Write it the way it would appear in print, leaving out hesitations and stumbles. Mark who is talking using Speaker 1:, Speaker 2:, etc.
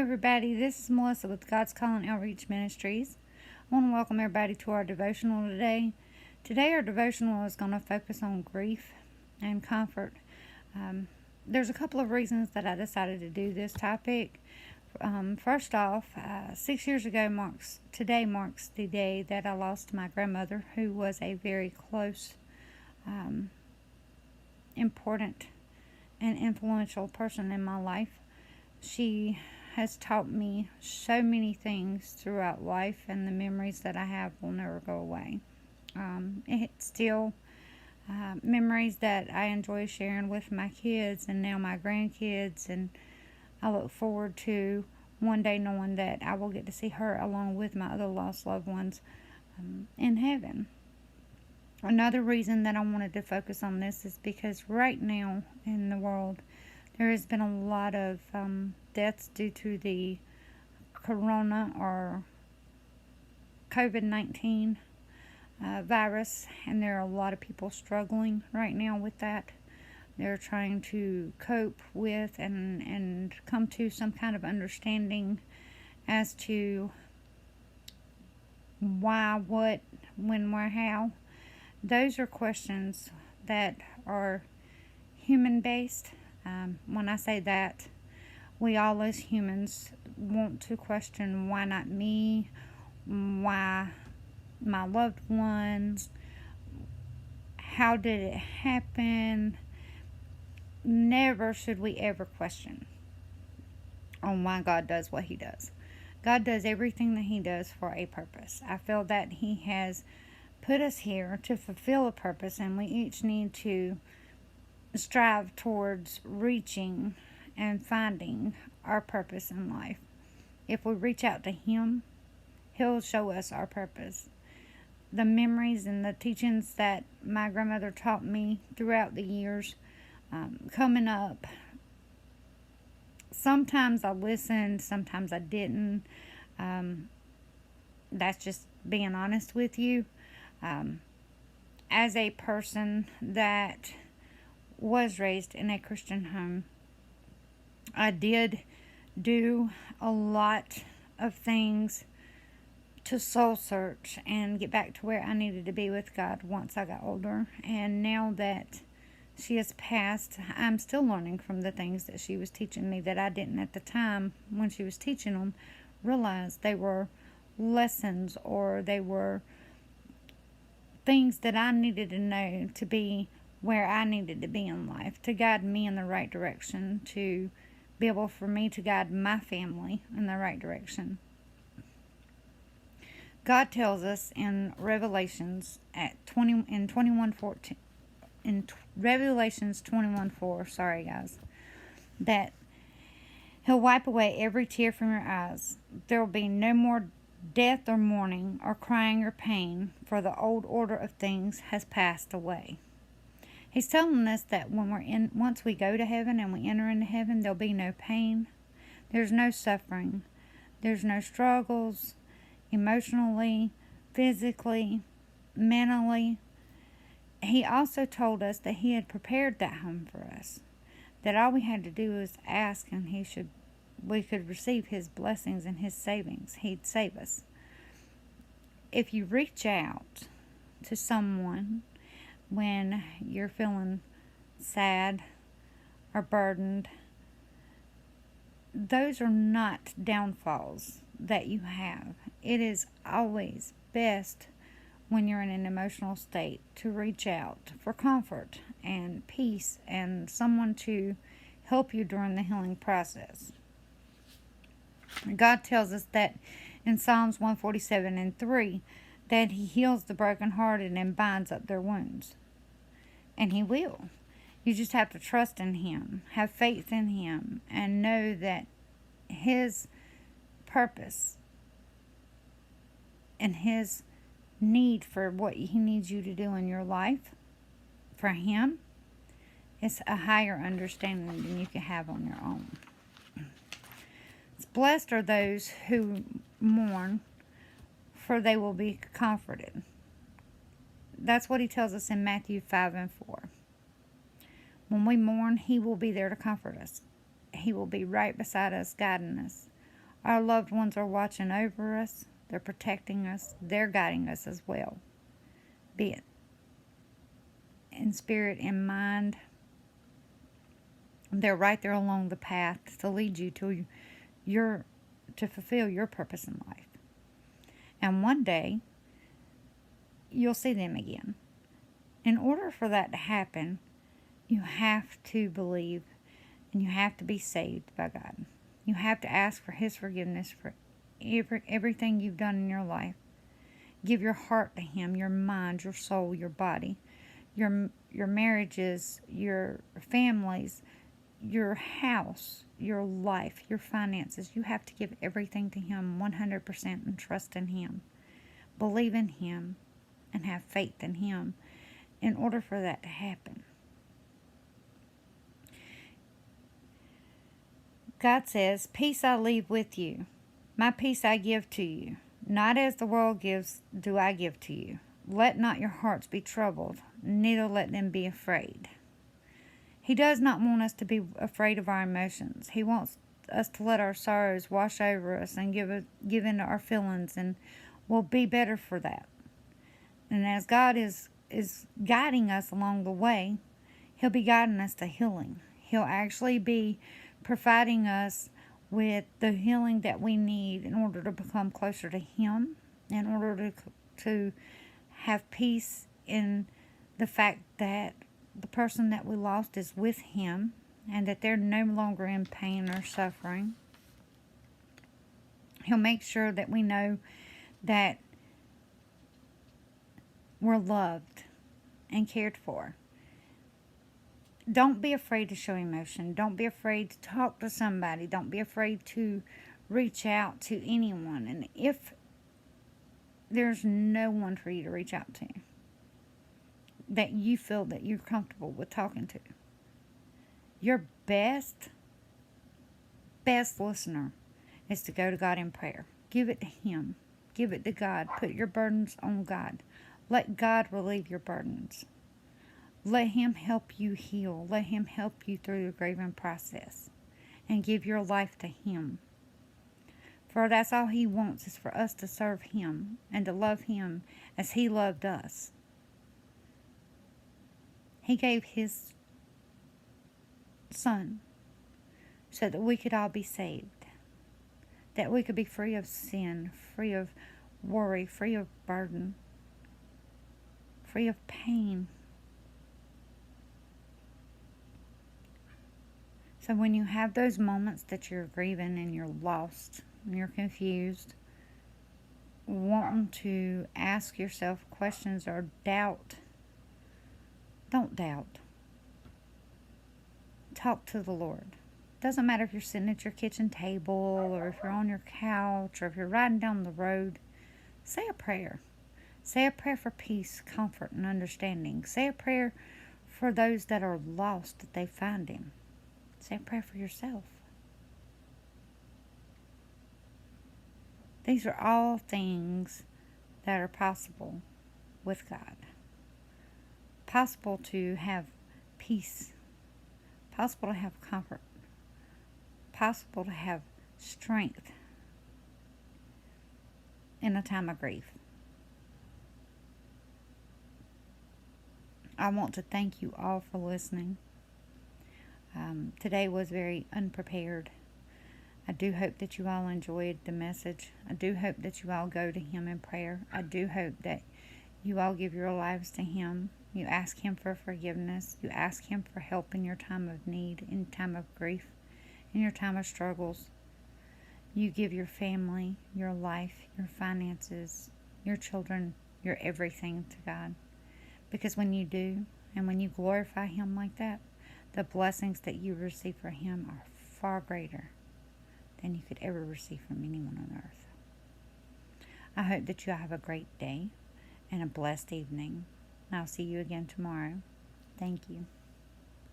Speaker 1: everybody. This is Melissa with God's Calling Outreach Ministries. I want to welcome everybody to our devotional today. Today, our devotional is going to focus on grief and comfort. There's a couple of reasons that I decided to do this topic. First off, 6 years ago today marks the day that I lost my grandmother, who was a very close, important, and influential person in my life. She has taught me so many things throughout life, and the memories that I have will never go away. It's still memories that I enjoy sharing with my kids and now my grandkids, and I look forward to one day knowing that I will get to see her along with my other lost loved ones in heaven. Another reason that I wanted to focus on this is because right now in the world, there has been a lot of deaths due to the corona or COVID-19 virus, and there are a lot of people struggling right now with that. They're trying to cope with and come to some kind of understanding as to why, what, when, where, how. Those are questions that are human-based. When I say that, we all as humans want to question, why not me? Why my loved ones? How did it happen? Never should we ever question on why God does what He does. God does everything that He does for a purpose. I feel that He has put us here to fulfill a purpose, and we each need to strive towards reaching and finding our purpose in life. If we reach out to Him, He'll show us our purpose. The memories and the teachings that my grandmother taught me throughout the years, coming up, sometimes I listened, sometimes I didn't. That's just being honest with you. As a person that was raised in a Christian home, I did do a lot of things to soul search and get back to where I needed to be with God once I got older. And now that she has passed, I'm still learning from the things that she was teaching me that I didn't at the time when she was teaching them realize they were lessons, or they were things that I needed to know to be where I needed to be in life, to guide me in the right direction, to be able for me to guide my family in the right direction. God tells us in Revelations in Revelations 21:4, sorry guys, that He'll wipe away every tear from your eyes. There will be no more death or mourning or crying or pain, for the old order of things has passed away. He's telling us that once we go to heaven and we enter into heaven, there'll be no pain. There's no suffering. There's no struggles, emotionally, physically, mentally. He also told us that He had prepared that home for us, that all we had to do was ask, and we could receive His blessings and His savings. He'd save us. If you reach out to someone when you're feeling sad or burdened, those are not downfalls that you have. It is always best when you're in an emotional state to reach out for comfort and peace and someone to help you during the healing process. God tells us that in Psalms 147:3 that He heals the brokenhearted and binds up their wounds. And He will. You just have to trust in Him, have faith in Him, and know that His purpose and His need for what He needs you to do in your life for Him is a higher understanding than you can have on your own. Blessed are those who mourn, for they will be comforted. That's what He tells us in Matthew 5:4. When we mourn, He will be there to comfort us. He will be right beside us, guiding us. Our loved ones are watching over us. They're protecting us. They're guiding us as well. Be it in spirit and mind. They're right there along the path to lead you to to fulfill your purpose in life. And one day, you'll see them again. In order for that to happen, you have to believe and you have to be saved by God. You have to ask for His forgiveness for everything you've done in your life. Give your heart to Him, your mind, your soul, your body, your marriages, your families, your house, your life, your finances. You have to give everything to Him 100% and trust in Him. Believe in Him and have faith in Him in order for that to happen. God says, "Peace I leave with you. My peace I give to you. Not as the world gives do I give to you. Let not your hearts be troubled, neither let them be afraid." He does not want us to be afraid of our emotions. He wants us to let our sorrows wash over us and give in to our feelings, and we'll be better for that. And as God is guiding us along the way, He'll be guiding us to healing. He'll actually be providing us with the healing that we need in order to become closer to Him, in order to have peace in the fact that the person that we lost is with Him and that they're no longer in pain or suffering. He'll make sure that we know that we're loved and cared for. Don't be afraid to show emotion. Don't be afraid to talk to somebody. Don't be afraid to reach out to anyone. And if there's no one for you to reach out to that you feel that you're comfortable with talking to, your best listener is to go to God in prayer. Give it to Him. Give it to God. Put your burdens on God. Let God relieve your burdens. Let Him help you heal. Let Him help you through the grieving process. And give your life to Him. For that's all He wants, is for us to serve Him and to love Him as He loved us. He gave His Son so that we could all be saved. That we could be free of sin, free of worry, free of burden, free of pain. So when you have those moments that you're grieving and you're lost and you're confused, wanting to ask yourself questions or doubt, don't doubt. Talk to the Lord. Doesn't matter if you're sitting at your kitchen table or if you're on your couch or if you're riding down the road. Say a prayer. Say a prayer for peace, comfort, and understanding. Say a prayer for those that are lost, that they find Him. Say a prayer for yourself. These are all things that are possible with God. Possible to have peace. Possible to have comfort. Possible to have strength in a time of grief. I want to thank you all for listening. Today was very unprepared. I do hope that you all enjoyed the message. I do hope that you all go to Him in prayer. I do hope that you all give your lives to Him. You ask Him for forgiveness. You ask Him for help in your time of need, in time of grief, in your time of struggles. You give your family, your life, your finances, your children, your everything to God. Because when you do, and when you glorify Him like that, the blessings that you receive from Him are far greater than you could ever receive from anyone on earth. I hope that you have a great day and a blessed evening. I'll see you again tomorrow. Thank you.